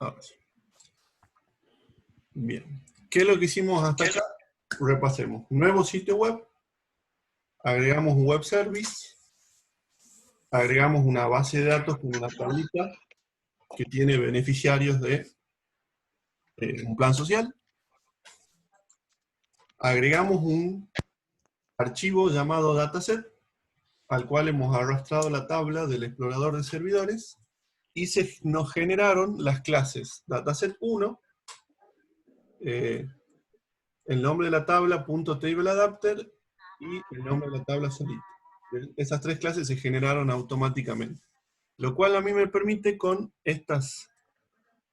Ahora sí. Bien. ¿Qué es lo que hicimos hasta acá? Repasemos. Nuevo sitio web. Agregamos un web service. Agregamos una base de datos con una tablita que tiene beneficiarios de un plan social. Agregamos un archivo llamado dataset, al cual hemos arrastrado la tabla del explorador de servidores, y nos generaron las clases dataset1, el nombre de la tabla, .tableAdapter, y el nombre de la tabla solita. Esas tres clases se generaron automáticamente. Lo cual a mí me permite, con estas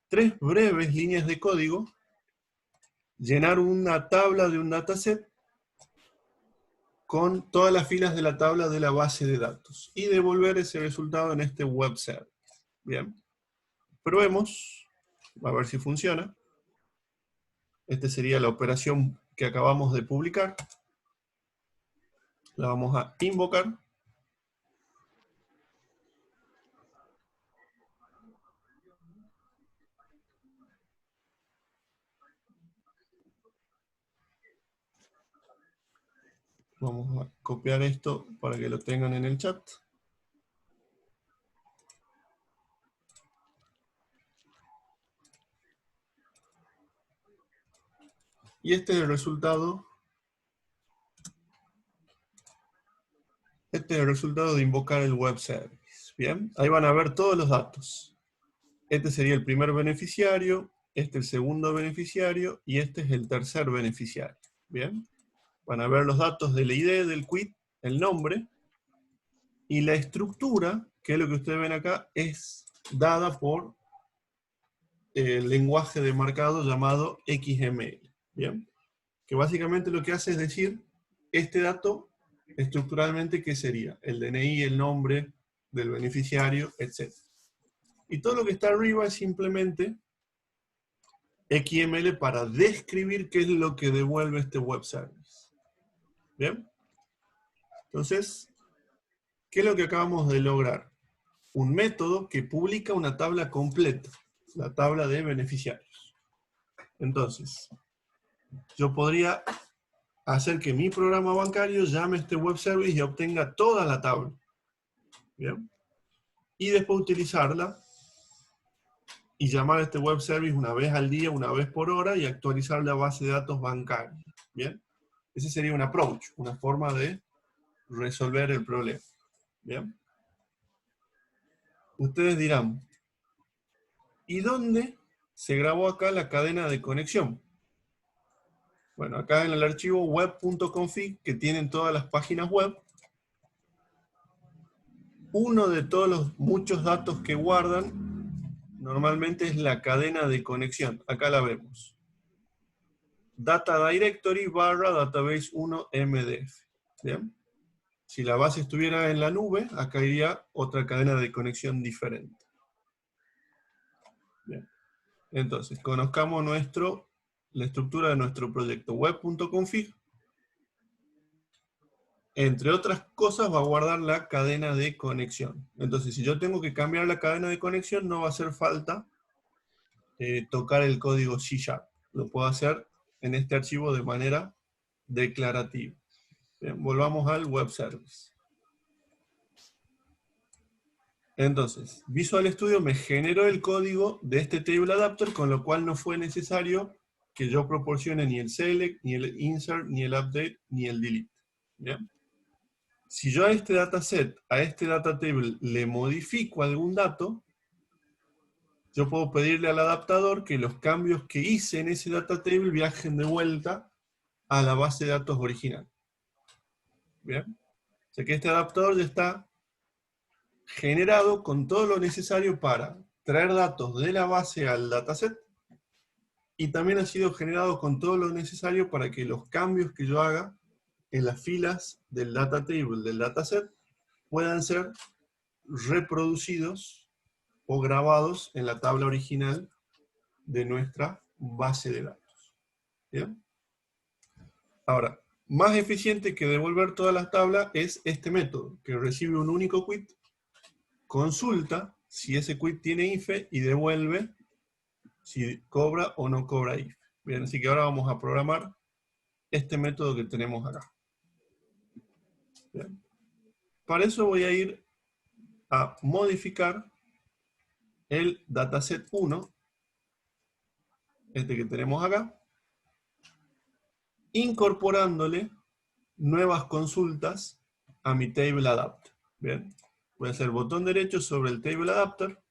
tres breves líneas de código, llenar una tabla de un dataset con todas las filas de la tabla de la base de datos, y devolver ese resultado en este web service. Bien. Probemos, a ver si funciona. Esta sería la operación que acabamos de publicar. La vamos a invocar. Vamos a copiar esto para que lo tengan en el chat. Y este es el resultado. Este es el resultado de invocar el web service. Bien, ahí van a ver todos los datos. Este sería el primer beneficiario, este el segundo beneficiario, y este es el tercer beneficiario. Bien, van a ver los datos del ID, del quit, el nombre, y la estructura, que es lo que ustedes ven acá, es dada por el lenguaje de marcado llamado XML. Bien, que básicamente lo que hace es decir, este dato estructuralmente, ¿qué sería? El DNI, el nombre del beneficiario, etc. Y todo lo que está arriba es simplemente XML para describir qué es lo que devuelve este web service. ¿Bien? Entonces, ¿qué es lo que acabamos de lograr? Un método que publica una tabla completa, la tabla de beneficiarios. Entonces, yo podría hacer que mi programa bancario llame a este web service y obtenga toda la tabla. ¿Bien? Y después utilizarla y llamar a este web service una vez al día, una vez por hora, y actualizar la base de datos bancaria. ¿Bien? Ese sería un approach, una forma de resolver el problema. ¿Bien? Ustedes dirán, ¿y dónde se grabó acá la cadena de conexión? Bueno, acá en el archivo web.config, que tienen todas las páginas web, uno de todos los muchos datos que guardan, normalmente es la cadena de conexión. Acá la vemos. Data Directory barra Database 1 MDF. ¿Bien? Si la base estuviera en la nube, acá iría otra cadena de conexión diferente. Bien. Entonces, conozcamos la estructura de nuestro proyecto. Web.config, entre otras cosas, va a guardar la cadena de conexión. Entonces, si yo tengo que cambiar la cadena de conexión, no va a hacer falta tocar el código C#. Lo puedo hacer en este archivo de manera declarativa. Bien, volvamos al web service. Entonces, Visual Studio me generó el código de este table adapter, con lo cual no fue necesario que yo proporcione ni el select, ni el insert, ni el update, ni el delete. ¿Bien? Si yo a este dataset, a este data table, le modifico algún dato, yo puedo pedirle al adaptador que los cambios que hice en ese data table viajen de vuelta a la base de datos original. ¿Bien? O sea que este adaptador ya está generado con todo lo necesario para traer datos de la base al dataset, y también ha sido generado con todo lo necesario para que los cambios que yo haga en las filas del data table del dataset puedan ser reproducidos o grabados en la tabla original de nuestra base de datos. ¿Bien? Ahora, más eficiente que devolver todas las tablas es este método, que recibe un único quit, consulta si ese quit tiene IFE y devuelve si cobra o no cobra if. Bien, así que ahora vamos a programar este método que tenemos acá. Bien. Para eso voy a ir a modificar el dataset 1, este que tenemos acá, incorporándole nuevas consultas a mi table adapter. Bien, voy a hacer botón derecho sobre el table adapter,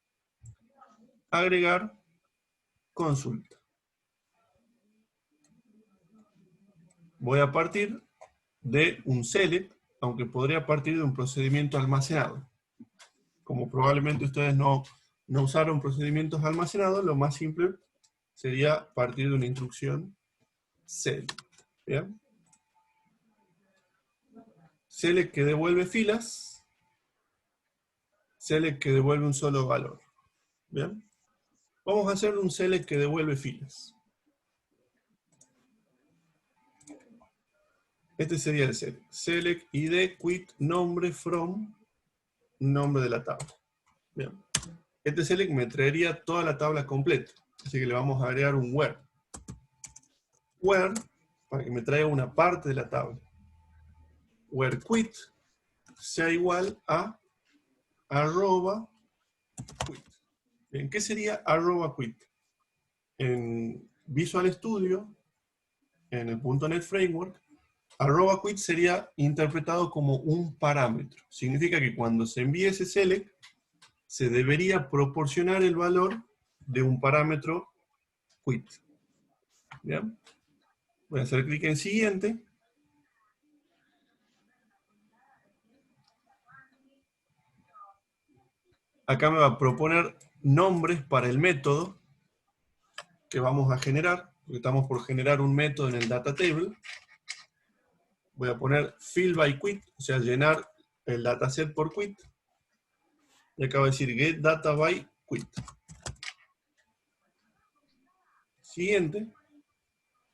agregar consulta. Voy a partir de un select, aunque podría partir de un procedimiento almacenado. Como probablemente ustedes no usaron procedimientos almacenados, lo más simple sería partir de una instrucción select. ¿Bien? Select que devuelve filas, select que devuelve un solo valor. ¿Bien? Vamos a hacer un select que devuelve filas. Este sería el select. Select id quit nombre from nombre de la tabla. Bien. Este select me traería toda la tabla completa. Así que le vamos a agregar un where. Where, para que me traiga una parte de la tabla. Where quit sea igual a arroba quit. Bien, ¿qué sería arroba quit? En Visual Studio, en el .NET Framework, arroba quit sería interpretado como un parámetro. Significa que cuando se envíe ese select, se debería proporcionar el valor de un parámetro quit. ¿Bien? Voy a hacer clic en siguiente. Acá me va a proponer nombres para el método que vamos a generar, porque estamos por generar un método en el data table. Voy a poner fill by quit, o sea, llenar el dataset por quit. Y acá va a decir get data by quit. Siguiente,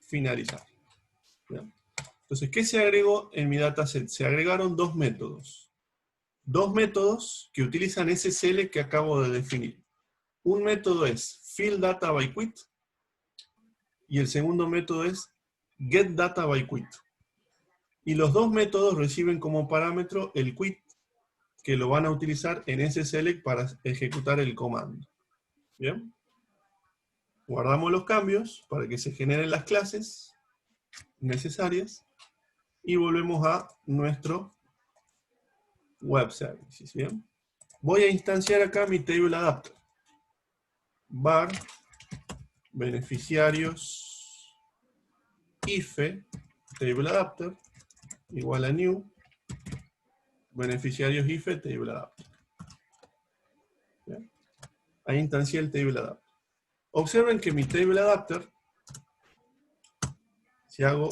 finalizar. ¿Bien? Entonces, ¿qué se agregó en mi dataset? Se agregaron dos métodos. Dos métodos que utilizan ese select que acabo de definir. Un método es fill data by quit y el segundo método es get data by quit. Y los dos métodos reciben como parámetro el quit que lo van a utilizar en ese select para ejecutar el comando. ¿Bien? Guardamos los cambios para que se generen las clases necesarias y volvemos a nuestro web services. ¿Bien? Voy a instanciar acá mi table adapter. Var beneficiarios IFE table adapter igual a new beneficiarios IFE table adapter. ¿Bien? Ahí instancié el table adapter. Observen que mi table adapter, si hago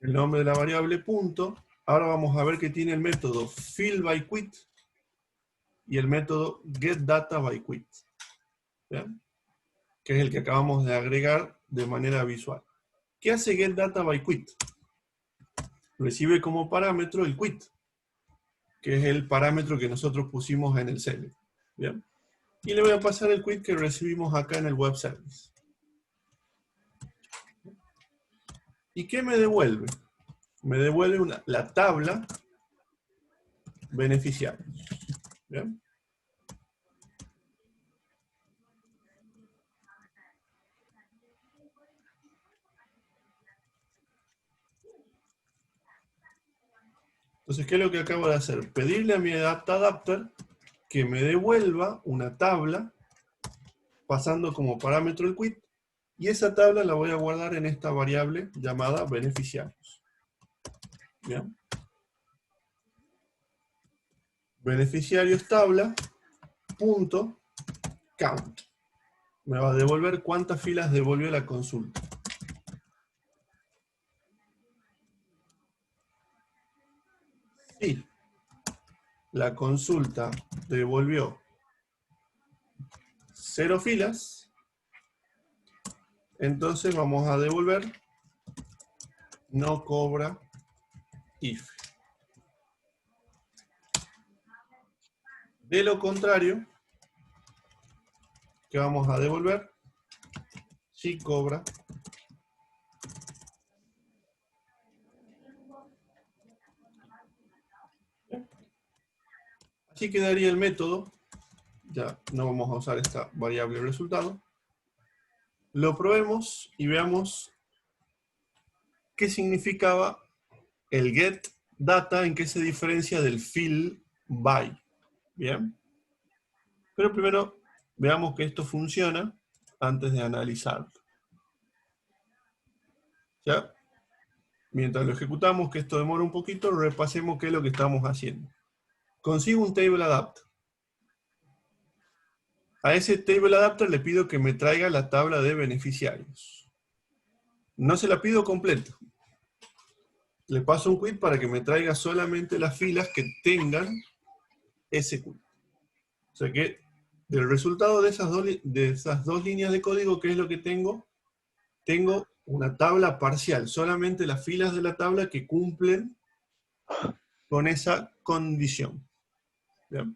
el nombre de la variable punto, ahora vamos a ver que tiene el método fill by quit y el método getData by quit. ¿Bien? Que es el que acabamos de agregar de manera visual. ¿Qué hace getData by quit? Recibe como parámetro el quit, que es el parámetro que nosotros pusimos en el select. ¿Bien? Y le voy a pasar el quit que recibimos acá en el web service. ¿Y qué me devuelve? Me devuelve la tabla beneficiarios. ¿Bien? Entonces, ¿qué es lo que acabo de hacer? Pedirle a mi adapter que me devuelva una tabla pasando como parámetro el quit, y esa tabla la voy a guardar en esta variable llamada beneficiarios. ¿Bien? Beneficiarios tabla punto count. Me va a devolver cuántas filas devolvió la consulta. Si la consulta devolvió 0 filas, entonces vamos a devolver no cobra if. De lo contrario, ¿qué vamos a devolver? Si cobra. Así quedaría el método. Ya no vamos a usar esta variable resultado. Lo probemos y veamos qué significaba el get data, en qué se diferencia del fill by. Bien. Pero primero veamos que esto funciona antes de analizarlo. ¿Ya? Mientras lo ejecutamos, que esto demora un poquito, repasemos qué es lo que estamos haciendo. Consigo un table adapter. A ese table adapter le pido que me traiga la tabla de beneficiarios. No se la pido completa. Le paso un quit para que me traiga solamente las filas que tengan ese quit. O sea que del resultado de esas dos líneas de código, ¿qué es lo que tengo? Tengo una tabla parcial, solamente las filas de la tabla que cumplen con esa condición. ¿Bien?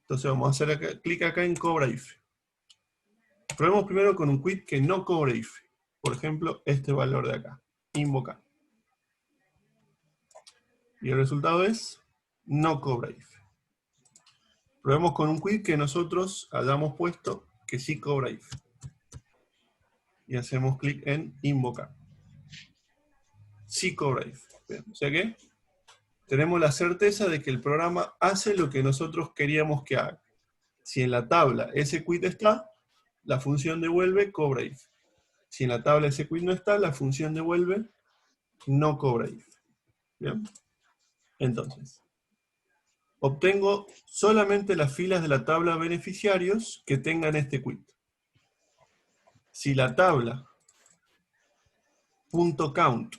Entonces vamos a hacer acá, clic acá en cobra if. Probemos primero con un quit que no cobre if. Por ejemplo, este valor de acá, invocar. Y el resultado es no cobra if. Probemos con un quit que nosotros hayamos puesto que sí cobra if. Y hacemos clic en invocar. Sí cobra if. Bien, o sea que tenemos la certeza de que el programa hace lo que nosotros queríamos que haga. Si en la tabla ese quit está, la función devuelve cobra if. Si en la tabla ese quit no está, la función devuelve no cobra if. ¿Bien? Entonces, obtengo solamente las filas de la tabla beneficiarios que tengan este quit. Si la tabla .count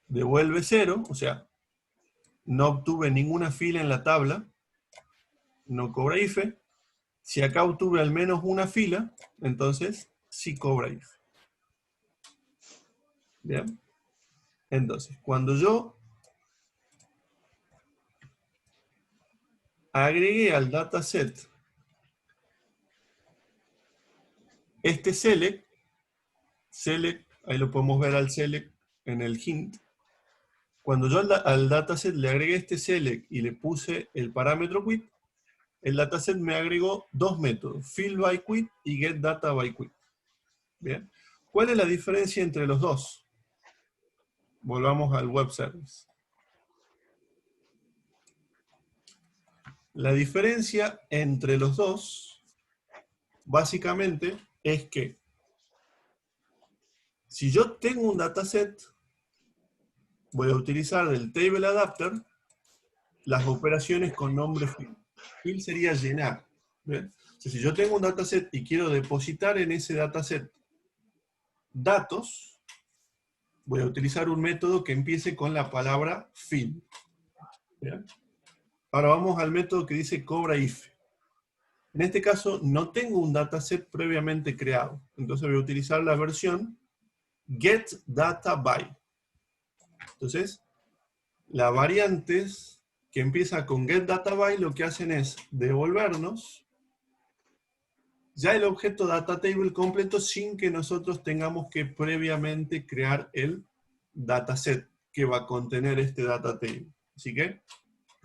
devuelve 0, o sea, no obtuve ninguna fila en la tabla, no cobra if. Si acá obtuve al menos una fila, entonces sí cobra if. Bien. Entonces, cuando yo agregué al dataset este select, ahí lo podemos ver al select en el hint. Cuando yo al dataset le agregué este select y le puse el parámetro quit, el dataset me agregó dos métodos, fill by quit y get data by quit. Bien. ¿Cuál es la diferencia entre los dos? Volvamos al web service. La diferencia entre los dos, básicamente, es que si yo tengo un dataset, voy a utilizar del table adapter las operaciones con nombre fill. Fill sería llenar. ¿Bien? O sea, si yo tengo un dataset y quiero depositar en ese dataset datos, voy a utilizar un método que empiece con la palabra fill. ¿Bien? Ahora vamos al método que dice cobra if. En este caso no tengo un dataset previamente creado, entonces voy a utilizar la versión getDataBy. Entonces, las variantes que empieza con getDataBy lo que hacen es devolvernos ya el objeto datatable completo sin que nosotros tengamos que previamente crear el dataset que va a contener este datatable. Así que,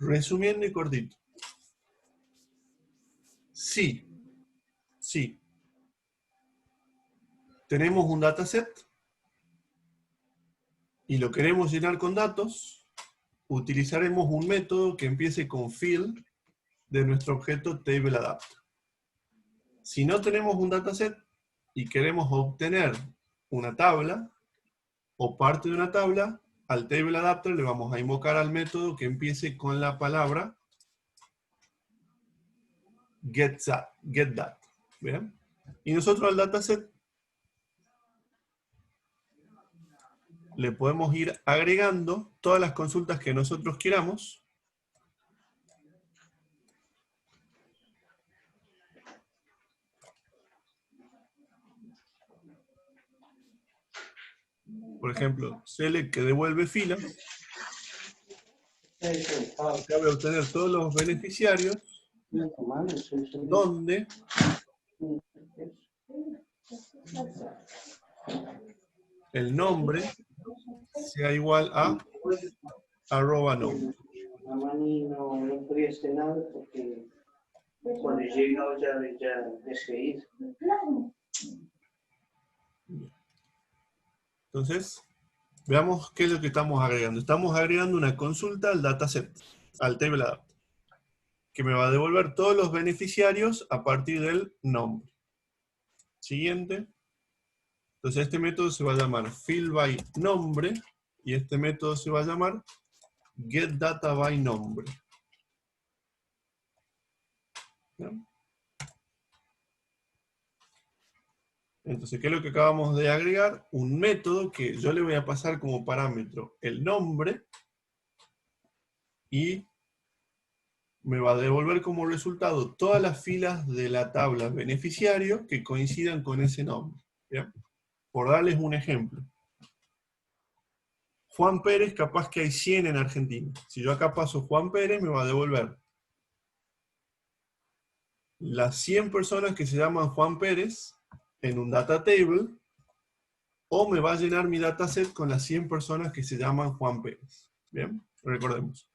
resumiendo y cortito. Sí, tenemos un dataset y lo queremos llenar con datos, utilizaremos un método que empiece con fill de nuestro objeto TableAdapter. Si no tenemos un dataset y queremos obtener una tabla o parte de una tabla, al TableAdapter le vamos a invocar al método que empiece con la palabra getData. ¿Bien? Y nosotros al dataset le podemos ir agregando todas las consultas que nosotros queramos. Por ejemplo, select que devuelve filas. Acá voy a obtener todos los beneficiarios donde el nombre sea igual a @nombre. A Mani no podía hacer nada porque cuando llegaba ya dejé ir. Entonces, veamos qué es lo que estamos agregando. Estamos agregando una consulta al dataset, al table adapter, que me va a devolver todos los beneficiarios a partir del nombre. Siguiente. Entonces este método se va a llamar fillByNombre y este método se va a llamar getDataByNombre. ¿No? Entonces, ¿qué es lo que acabamos de agregar? Un método que yo le voy a pasar como parámetro el nombre y me va a devolver como resultado todas las filas de la tabla beneficiario que coincidan con ese nombre. ¿Bien? Por darles un ejemplo. Juan Pérez, capaz que hay 100 en Argentina. Si yo acá paso Juan Pérez, me va a devolver las 100 personas que se llaman Juan Pérez en un data table, o me va a llenar mi dataset con las 100 personas que se llaman Juan Pérez. Bien, recordemos.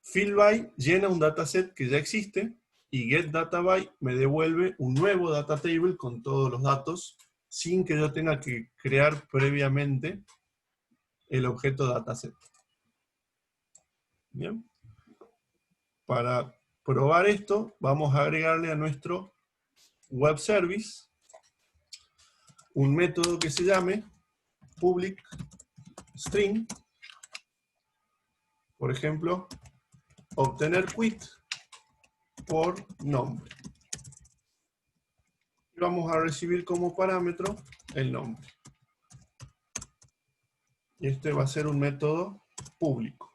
fillBy llena un dataset que ya existe, y getDataBy me devuelve un nuevo data table con todos los datos, sin que yo tenga que crear previamente el objeto dataset. Bien. Para probar esto, vamos a agregarle a nuestro web service un método que se llame public string, por ejemplo, obtener quit por nombre. Y vamos a recibir como parámetro el nombre. Y este va a ser un método público.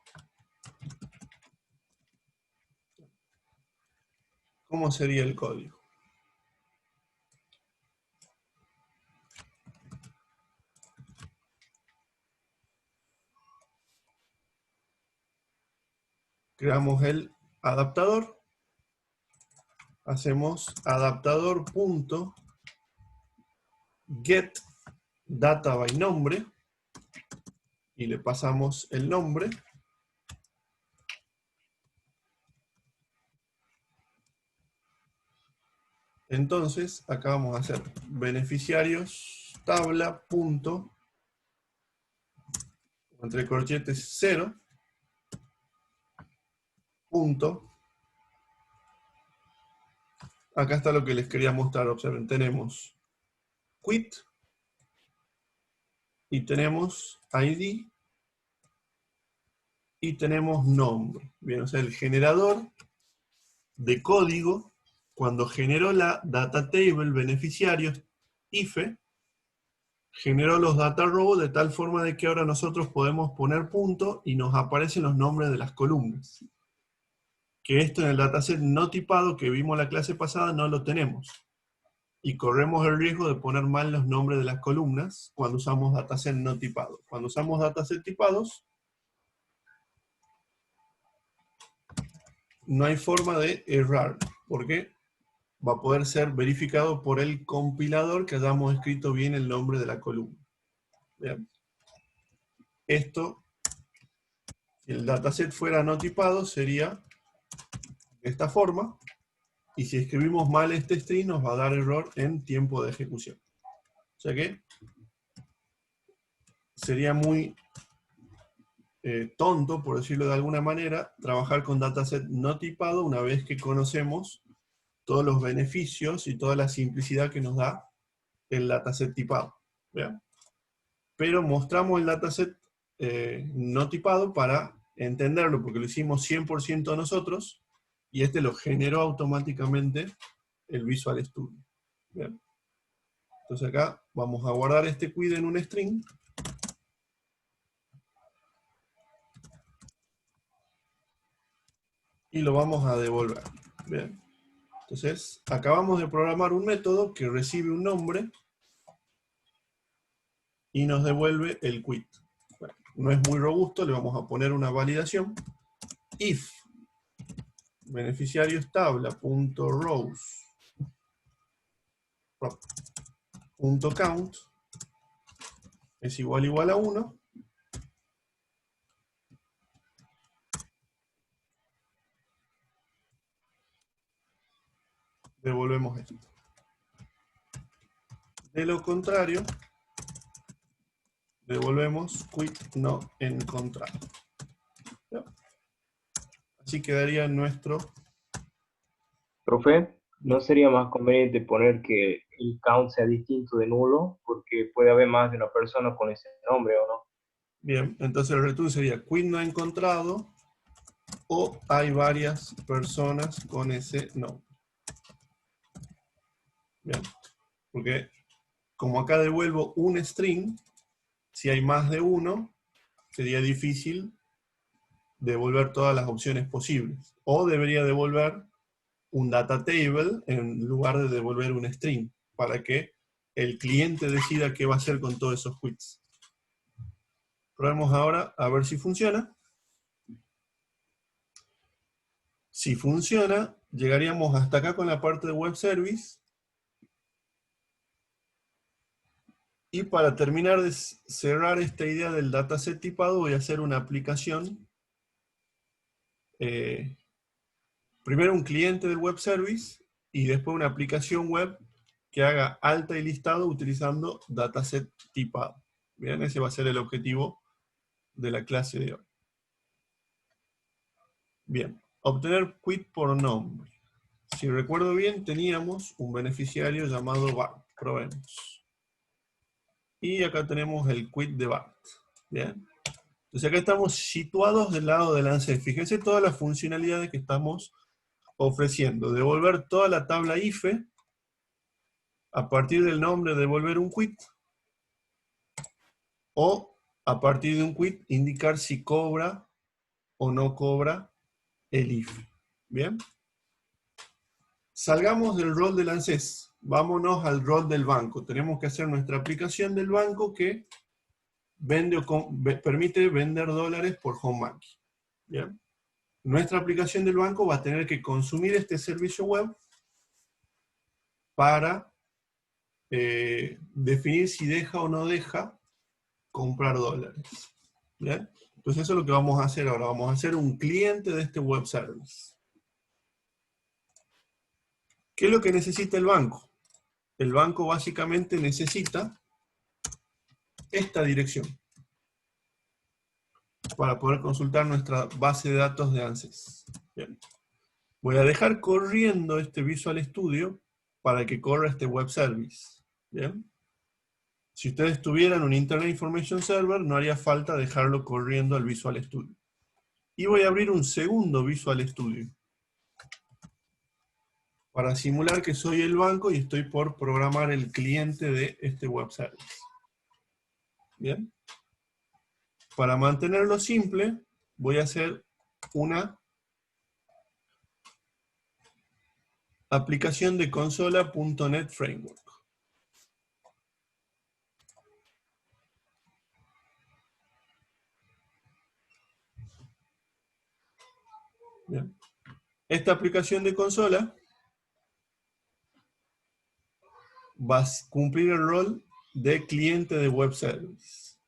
¿Cómo sería el código? Creamos el adaptador. Hacemos adaptador.getDataByNombre y le pasamos el nombre. Entonces, acá vamos a hacer beneficiarios tabla punto, entre corchetes 0, punto. Acá está lo que les quería mostrar, observen, tenemos quit y tenemos ID y tenemos nombre. Bien, o sea, el generador de código, cuando generó la data table beneficiarios IFE, generó los data rows de tal forma de que ahora nosotros podemos poner punto y nos aparecen los nombres de las columnas. Que esto en el dataset no tipado que vimos la clase pasada no lo tenemos. Y corremos el riesgo de poner mal los nombres de las columnas cuando usamos dataset no tipado. Cuando usamos dataset tipados, no hay forma de errar, porque va a poder ser verificado por el compilador que hayamos escrito bien el nombre de la columna. Bien. Esto, si el dataset fuera no tipado, sería de esta forma, y si escribimos mal este string nos va a dar error en tiempo de ejecución. O sea que sería muy tonto, por decirlo de alguna manera, trabajar con dataset no tipado una vez que conocemos todos los beneficios y toda la simplicidad que nos da el dataset tipado. ¿Vean? Pero mostramos el dataset no tipado para entenderlo, porque lo hicimos 100% nosotros, y este lo generó automáticamente el Visual Studio. ¿Vean? Entonces acá vamos a guardar este quit en un string, y lo vamos a devolver. ¿Bien? Entonces, acabamos de programar un método que recibe un nombre y nos devuelve el quit. Bueno, no es muy robusto, le vamos a poner una validación. if beneficiarios tabla.rows.count es igual a 1, devolvemos esto. De lo contrario, devolvemos quit no encontrado. ¿Ya? Así quedaría nuestro... Profe, ¿no sería más conveniente poner que el count sea distinto de nulo? Porque puede haber más de una persona con ese nombre, ¿o no? Bien, entonces el return sería quit no encontrado o hay varias personas con ese nombre. Bien, porque como acá devuelvo un string, si hay más de uno, sería difícil devolver todas las opciones posibles. O debería devolver un data table en lugar de devolver un string, para que el cliente decida qué va a hacer con todos esos quits. Probemos ahora a ver si funciona. Si funciona, llegaríamos hasta acá con la parte de web service. Y para terminar de cerrar esta idea del dataset tipado, voy a hacer una aplicación. Primero un cliente del web service y después una aplicación web que haga alta y listado utilizando dataset tipado. Bien, ese va a ser el objetivo de la clase de hoy. Bien, obtener quit por nombre. Si recuerdo bien, teníamos un beneficiario llamado Bart. Probemos. Y acá tenemos el quit de Bart. Bien. Entonces acá estamos situados del lado del ANSES. Fíjense todas las funcionalidades que estamos ofreciendo. Devolver toda la tabla IFE. A partir del nombre devolver un quit. O a partir de un quit indicar si cobra o no cobra el IFE. Bien. Salgamos del rol del ANSES. Vámonos al rol del banco. Tenemos que hacer nuestra aplicación del banco que vende permite vender dólares por home banking. ¿Bien? Nuestra aplicación del banco va a tener que consumir este servicio web para definir si deja o no deja comprar dólares. ¿Bien? Entonces eso es lo que vamos a hacer ahora. Vamos a hacer un cliente de este web service. ¿Qué es lo que necesita el banco? El banco básicamente necesita esta dirección para poder consultar nuestra base de datos de ANSES. Bien. Voy a dejar corriendo este Visual Studio para que corra este web service. Bien. Si ustedes tuvieran un Internet Information Server, no haría falta dejarlo corriendo al Visual Studio. Y voy a abrir un segundo Visual Studio para simular que soy el banco y estoy por programar el cliente de este web service. Bien. Para mantenerlo simple, voy a hacer una aplicación de consola.NET Framework. Bien. Esta aplicación de consola va a cumplir el rol de cliente de web service.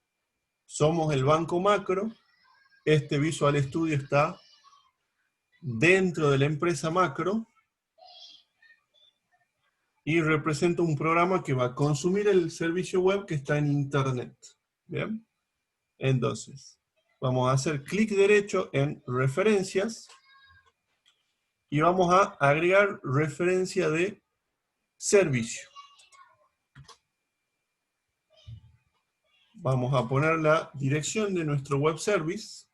Somos el banco macro. Este Visual Studio está dentro de la empresa macro y representa un programa que va a consumir el servicio web que está en internet. ¿Bien? Entonces, vamos a hacer clic derecho en referencias y vamos a agregar referencia de servicio. Vamos a poner la dirección de nuestro web service.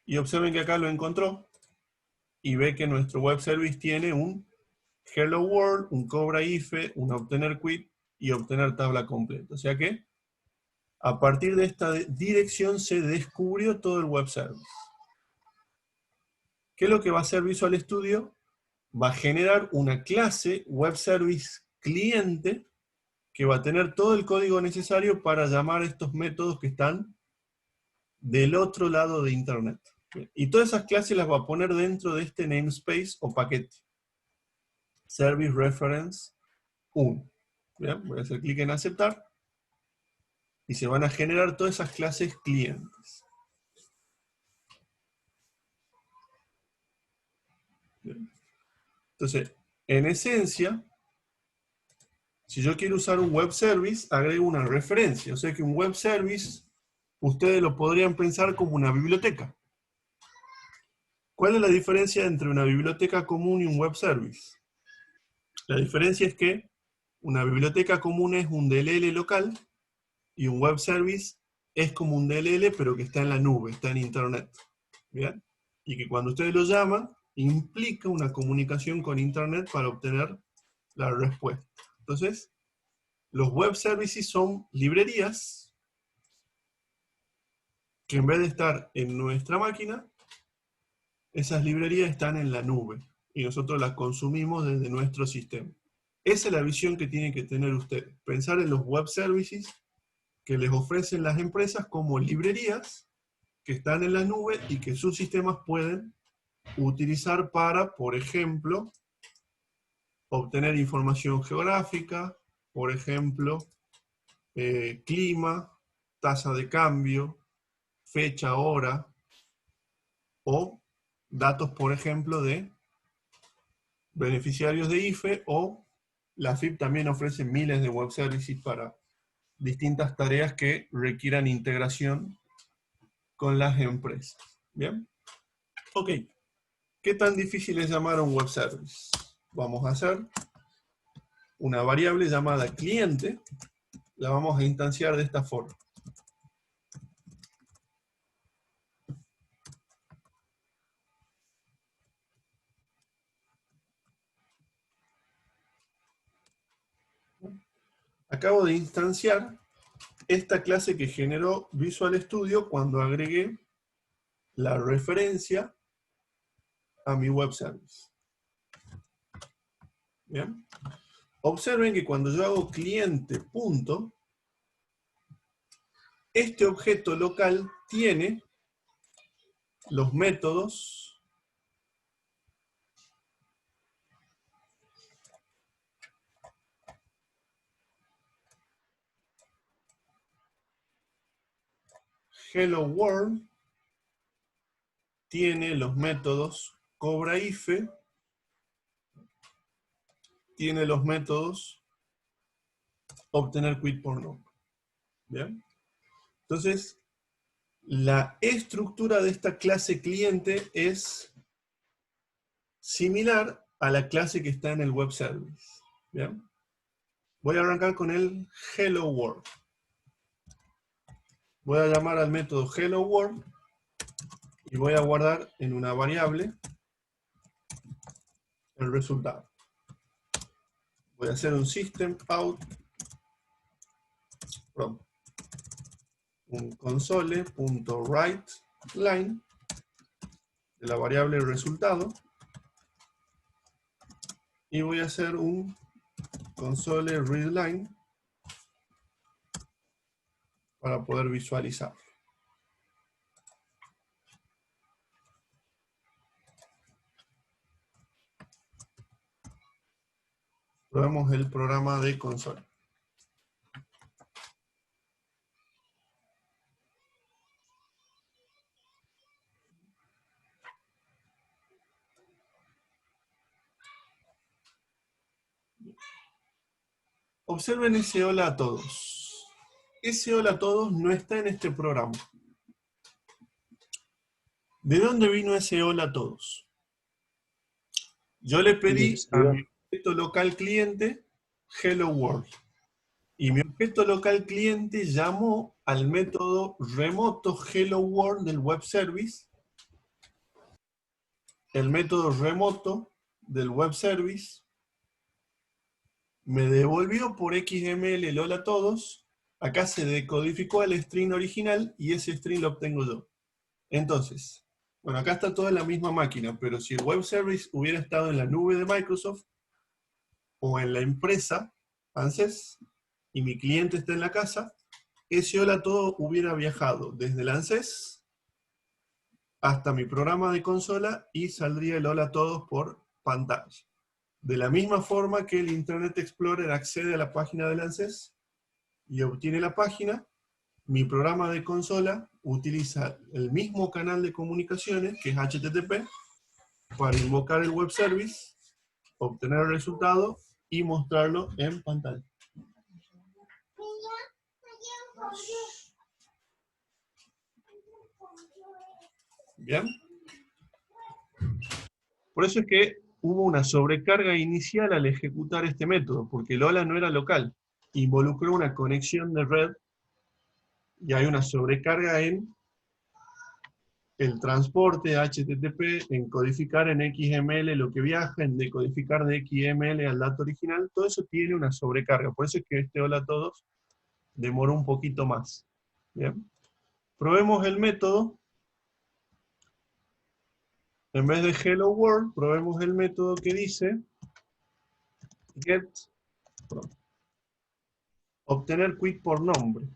Y observen que acá lo encontró. Y ve que nuestro web service tiene un Hello World, un cobra IFE, un obtener quit y obtener tabla completa. O sea que a partir de esta dirección se descubrió todo el web service. ¿Qué es lo que va a hacer Visual Studio? Va a generar una clase web service cliente que va a tener todo el código necesario para llamar estos métodos que están del otro lado de Internet. Y todas esas clases las va a poner dentro de este namespace o paquete. Service Reference 1. Bien, voy a hacer clic en aceptar. Y se van a generar todas esas clases clientes. Bien. Entonces, en esencia, si yo quiero usar un web service, agrego una referencia. O sea que un web service, ustedes lo podrían pensar como una biblioteca. ¿Cuál es la diferencia entre una biblioteca común y un web service? La diferencia es que una biblioteca común es un DLL local y un web service es como un DLL pero que está en la nube, está en Internet. ¿Bien? Y que cuando ustedes lo llaman, implica una comunicación con Internet para obtener la respuesta. Entonces, los web services son librerías que en vez de estar en nuestra máquina, esas librerías están en la nube y nosotros las consumimos desde nuestro sistema. Esa es la visión que tienen que tener ustedes. Pensar en los web services que les ofrecen las empresas como librerías que están en la nube y que sus sistemas pueden utilizar para, por ejemplo, obtener información geográfica, por ejemplo, clima, tasa de cambio, fecha, hora, o datos, por ejemplo, de beneficiarios de IFE, o la FIP también ofrece miles de web services para distintas tareas que requieran integración con las empresas. ¿Bien? Ok. ¿Qué tan difícil es llamar a un web service? Vamos a hacer una variable llamada cliente, la vamos a instanciar de esta forma. Acabo de instanciar esta clase que generó Visual Studio cuando agregué la referencia a mi web service. ¿Bien? Observen que cuando yo hago cliente punto, este objeto local tiene los métodos hello world, tiene los métodos cobra IFE, tiene los métodos obtener quit por no. ¿Bien? Entonces, la estructura de esta clase cliente es similar a la clase que está en el web service. ¿Bien? Voy a arrancar con el hello world. Voy a llamar al método hello world y voy a guardar en una variable el resultado. Voy a hacer un system out from un console.writeLine de la variable resultado y voy a hacer un console readline para poder visualizar. Probemos el programa de consola. Observen ese hola a todos. Ese hola a todos no está en este programa. ¿De dónde vino ese hola a todos? Yo le pedí a mi objeto local cliente hello world. Y mi objeto local cliente llamó al método remoto hello world del web service. El método remoto del web service me devolvió por XML el hola a todos. Acá se decodificó el string original y ese string lo obtengo yo. Entonces, bueno, acá está toda la misma máquina, pero si el web service hubiera estado en la nube de Microsoft o en la empresa ANSYS, y mi cliente está en la casa, ese hola todo hubiera viajado desde el ANSES hasta mi programa de consola y saldría el hola a todos por pantalla. De la misma forma que el Internet Explorer accede a la página del ANSES y obtiene la página, mi programa de consola utiliza el mismo canal de comunicaciones, que es HTTP, para invocar el web service, obtener el resultado y mostrarlo en pantalla. ¿Bien? Por eso es que hubo una sobrecarga inicial al ejecutar este método, porque el hola no era local, involucró una conexión de red y hay una sobrecarga en el transporte HTTP, en codificar en XML lo que viaja, en decodificar de XML al dato original, todo eso tiene una sobrecarga. Por eso es que este hola a todos demoró un poquito más. ¿Bien? Probemos el método. En vez de hello world, probemos el método que dice get, obtener quick por nombre.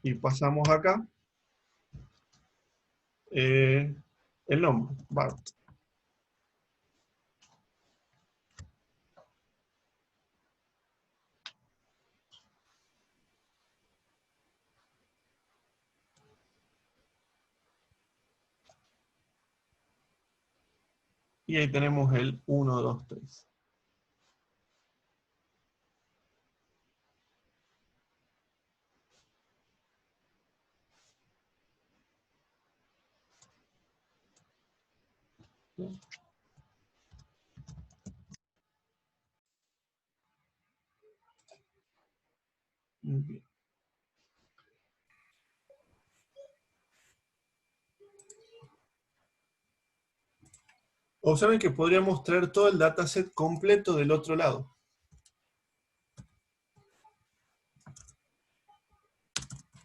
Y pasamos acá el nombre, Bart. Y ahí tenemos el 1, 2, 3. Bien. Observen que podríamos traer todo el dataset completo del otro lado.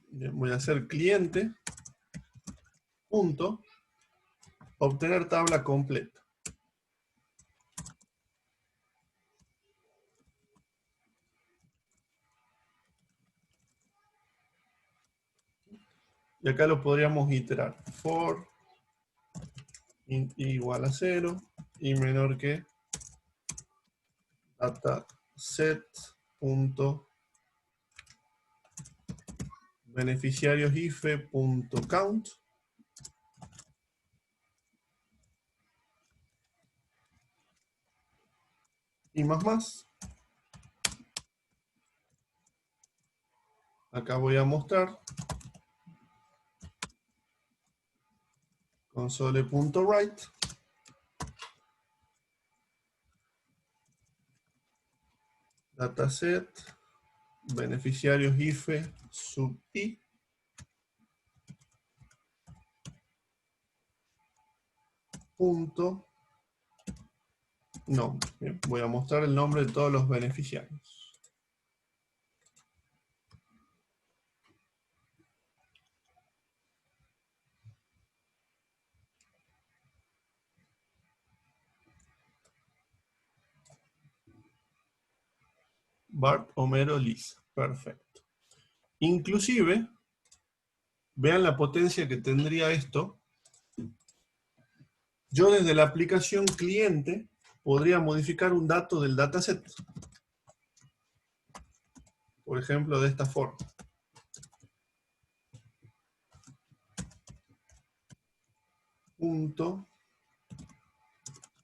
Bien, voy a hacer cliente, punto, obtener tabla completa. Y acá lo podríamos iterar. For int igual a 0 y menor que dataset punto beneficiarios ife punto count y más. Acá voy a mostrar console.write dataset beneficiarios ife sub i punto nombre. Bien, voy a mostrar el nombre de todos los beneficiarios. Bart, Homero, Lisa. Perfecto. Inclusive, vean la potencia que tendría esto. Yo desde la aplicación cliente podría modificar un dato del dataset. Por ejemplo, de esta forma. Punto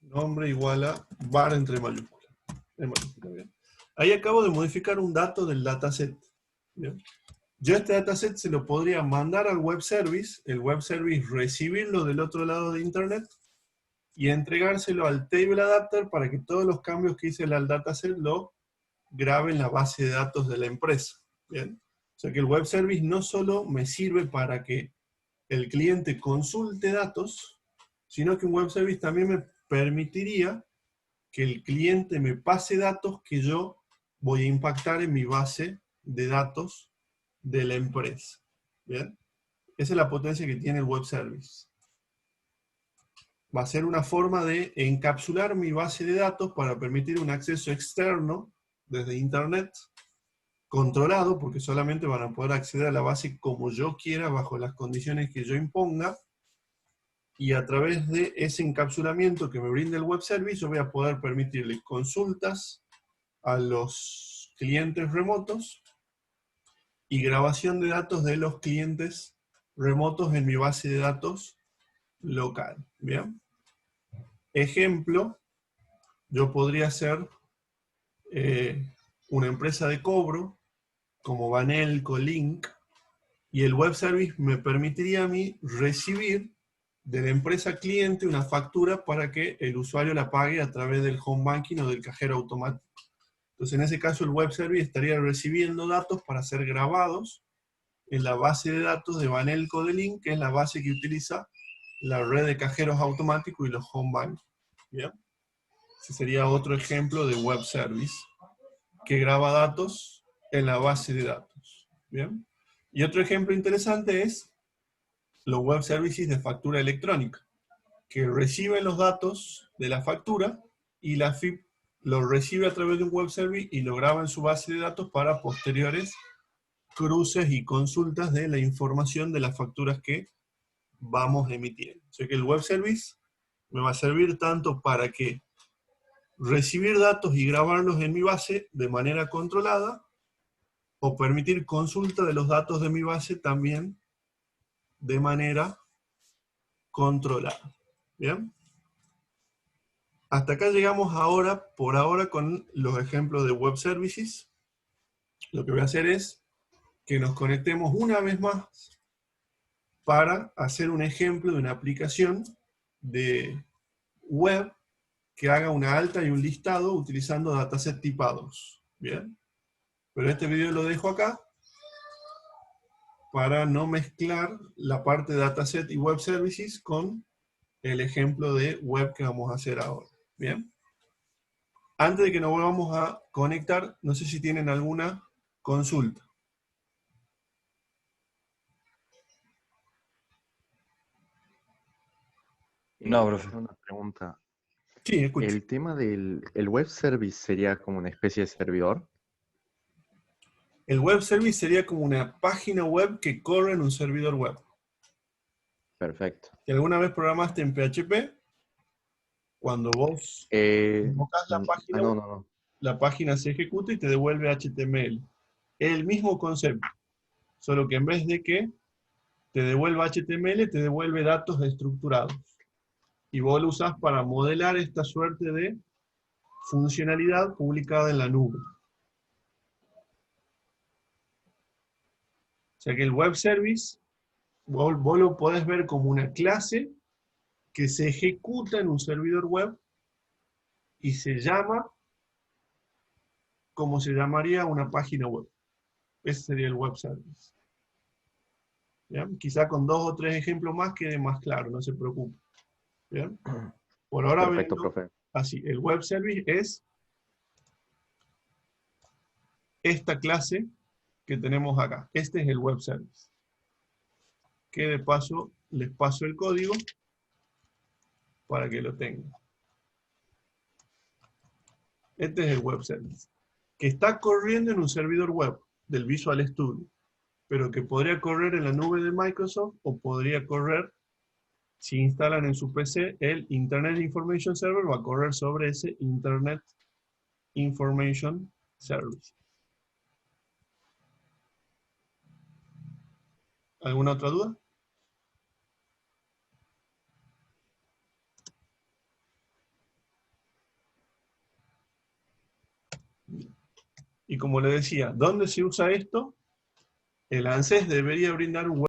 nombre igual a var entre mayúsculas. ¿Bien? Ahí acabo de modificar un dato del dataset. ¿Bien? Yo este dataset se lo podría mandar al web service, el web service recibirlo del otro lado de internet y entregárselo al table adapter para que todos los cambios que hice al dataset lo grabe en la base de datos de la empresa. ¿Bien? O sea que el web service no solo me sirve para que el cliente consulte datos, sino que un web service también me permitiría que el cliente me pase datos que yo voy a impactar en mi base de datos de la empresa. ¿Bien? Esa es la potencia que tiene el web service. Va a ser una forma de encapsular mi base de datos para permitir un acceso externo desde internet controlado, porque solamente van a poder acceder a la base como yo quiera, bajo las condiciones que yo imponga, y a través de ese encapsulamiento que me brinda el web service, yo voy a poder permitirle consultas a los clientes remotos y grabación de datos de los clientes remotos en mi base de datos local. ¿Bien? Ejemplo, yo podría ser una empresa de cobro, como Banelco, Link, y el web service me permitiría a mí recibir de la empresa cliente una factura para que el usuario la pague a través del home banking o del cajero automático. Entonces, en ese caso, el web service estaría recibiendo datos para ser grabados en la base de datos de Banelco de Link, que es la base que utiliza la red de cajeros automáticos y los home banking. ¿Bien? Ese sería otro ejemplo de web service que graba datos en la base de datos. ¿Bien? Y otro ejemplo interesante es los web services de factura electrónica, que reciben los datos de la factura y la FIP lo recibe a través de un web service y lo graba en su base de datos para posteriores cruces y consultas de la información de las facturas que vamos emitiendo. O sea que el web service me va a servir tanto para que recibir datos y grabarlos en mi base de manera controlada, o permitir consulta de los datos de mi base también de manera controlada. ¿Bien? Hasta acá llegamos ahora, por ahora, con los ejemplos de web services. Lo que voy a hacer es que nos conectemos una vez más para hacer un ejemplo de una aplicación de web que haga una alta y un listado utilizando datasets tipados. ¿Bien? Pero este video lo dejo acá para no mezclar la parte de dataset y web services con el ejemplo de web que vamos a hacer ahora. ¿Bien? Antes de que nos volvamos a conectar, no sé si tienen alguna consulta. No, profe, una pregunta. Sí, escucho. ¿El tema del el web service sería como una especie de servidor? El web service sería como una página web que corre en un servidor web. Perfecto. Si alguna vez programaste en PHP, cuando vos invocás la página no, web, no, no. la página se ejecuta y te devuelve HTML. Es el mismo concepto, solo que en vez de que te devuelva HTML, te devuelve datos estructurados. Y vos lo usás para modelar esta suerte de funcionalidad publicada en la nube. O sea que el web service, vos lo podés ver como una clase que se ejecuta en un servidor web y se llama como se llamaría una página web. Ese sería el web service. ¿Bien? Quizá con 2 o 3 ejemplos más quede más claro, no se preocupe. ¿Bien? Por ahora Perfecto, vengo profe. así. El web service es esta clase que tenemos acá. Este es el web service. Que de paso les paso el código para que lo tengan. Este es el web service, que está corriendo en un servidor web del Visual Studio, pero que podría correr en la nube de Microsoft o podría correr, si instalan en su PC el Internet Information Server, va a correr sobre ese Internet Information Service. ¿Alguna otra duda? Y como le decía, ¿dónde se usa esto? El ANSES debería brindar un